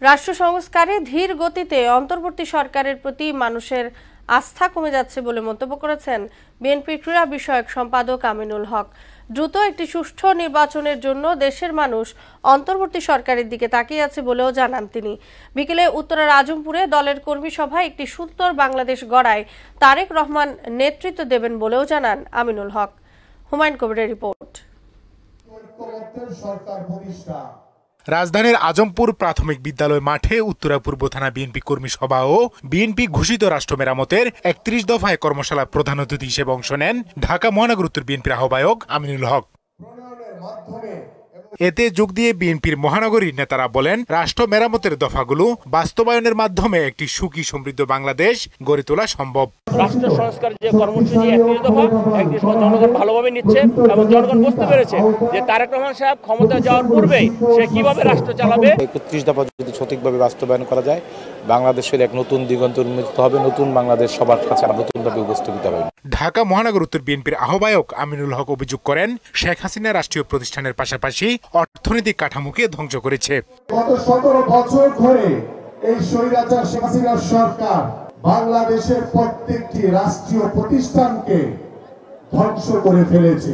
রাষ্ট্র সংস্কারে ধীর গতিতে অন্তর্বর্তী সরকারের প্রতি মানুষের আস্থা কমে যাচ্ছে বলে মন্তব্য করেছেন বিএনপির ক্রীড়া বিষয়ক সম্পাদক আমিনুল হক। দ্রুত একটি সুষ্ঠু নির্বাচনের জন্য দেশের মানুষ অন্তর্বর্তী সরকারের দিকে তাকিয়ে আছে বলেও জানান তিনি। বিকেলে উত্তরার আজমপুরে দলের কর্মী সভায় একটি সুন্দর বাংলাদেশ গড়ায় তারেক রহমান নেতৃত্ব দেবেন বলেও জানান আমিনুল হক। হুমায়ুন কবিরের রিপোর্ট। রাজধানীর আজমপুর প্রাথমিক বিদ্যালয় মাঠে উত্তরা পূর্ব থানা বিএনপি কর্মী সভা ও বিএনপি ঘোষিত রাষ্ট্র মেরামতের ৩১ দফায় কর্মশালা প্রধান অতিথি হিসেবে অংশ নেন ঢাকা মহানগর উত্তর বিএনপির আহ্বায়ক আমিনুল হক। এতে যোগ দিয়ে বিএনপির মহানগরীর নেতারা বলেন, রাষ্ট্র মেরামতের দফাগুলো বাস্তবায়নের মাধ্যমে একটি সুখী সমৃদ্ধ বাংলাদেশ গড়ে তোলা সম্ভব। রাষ্ট্র সংস্কার যে কর্মসূচি ৩১ দফা ৩১ দফা জনগণ ভালোভাবে নিচ্ছে এবং জনগণ বুঝতে পেরেছে যে তারেক রহমান সাহেব ক্ষমতা যাওয়ার পূর্বেই সে কিভাবে রাষ্ট্র চালাবে। ৩১ দফা যদি সঠিকভাবে বাস্তবায়ন করা যায়, বাংলাদেশের এক নতুন দিগন্ত উন্মোচিত হবে, নতুন বাংলাদেশ সবার কাছে নতুনভাবে উপস্থাপিত হবে। ঢাকা মহানগর উত্তর বিএনপির আহ্বায়ক আমিনুল হক অভিযোগ করেন, শেখ হাসিনা রাষ্ট্রীয় প্রতিষ্ঠানের পাশাপাশি অর্থনৈতিক কাঠামোকে ধ্বংস করেছে। গত ১৭ বছর ধরে এই স্বৈরাচার শেখ হাসিনার সরকার বাংলাদেশের প্রত্যেকটি রাষ্ট্রীয় প্রতিষ্ঠানকে ধ্বংস করে ফেলেছে।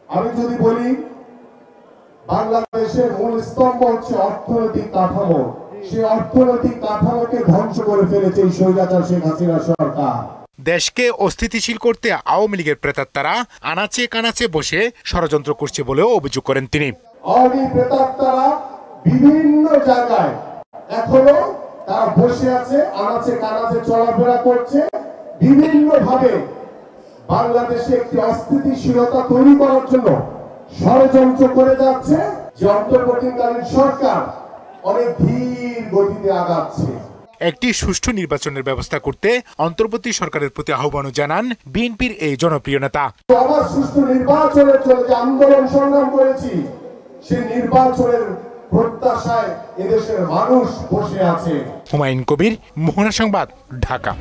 আমি যদি বলি, বাংলাদেশের মূল স্তম্ভ হচ্ছে অর্থনৈতিক কাঠামো, সেই অর্থনৈতিক কাঠামোকে ধ্বংস করে ফেলেছে এই স্বৈরাচার শেখ হাসিনা সরকার। দেশকে অস্থিতিশীল করতে আওয়ামী লীগের প্রেতাত্মারা আনাচে কানাচে বসে ষড়যন্ত্র করছে বলেও অভিযোগ করেন তিনি। আওয়ামী প্রেতাত্মারা বিভিন্ন জায়গায় এখনো তারা বসে আছে, আনাচে কানাচে চলাফেরা করছে, বিভিন্ন ভাবে বাংলাদেশে একটি অস্থিতিশীলতা তৈরি করার জন্য ষড়যন্ত্র করে যাচ্ছে। যে অন্তর্বর্তীকালীন সরকার অনেক ধীর গতিতে আগাচ্ছে। একটি সুষ্ঠু নির্বাচনের ব্যবস্থা করতে অন্তর্বর্তী সরকারের প্রতি আহ্বানও জানান বিএনপির এই জনপ্রিয় নেতা। আমার সুষ্ঠু নির্বাচনের জন্য যে আন্দোলন সংগ্রাম করেছি, সেই নির্বাচনের প্রত্যাশায় এদেশের মানুষ বসে আছে। হুমায়ুন কবির, মোহনা সংবাদ, ঢাকা।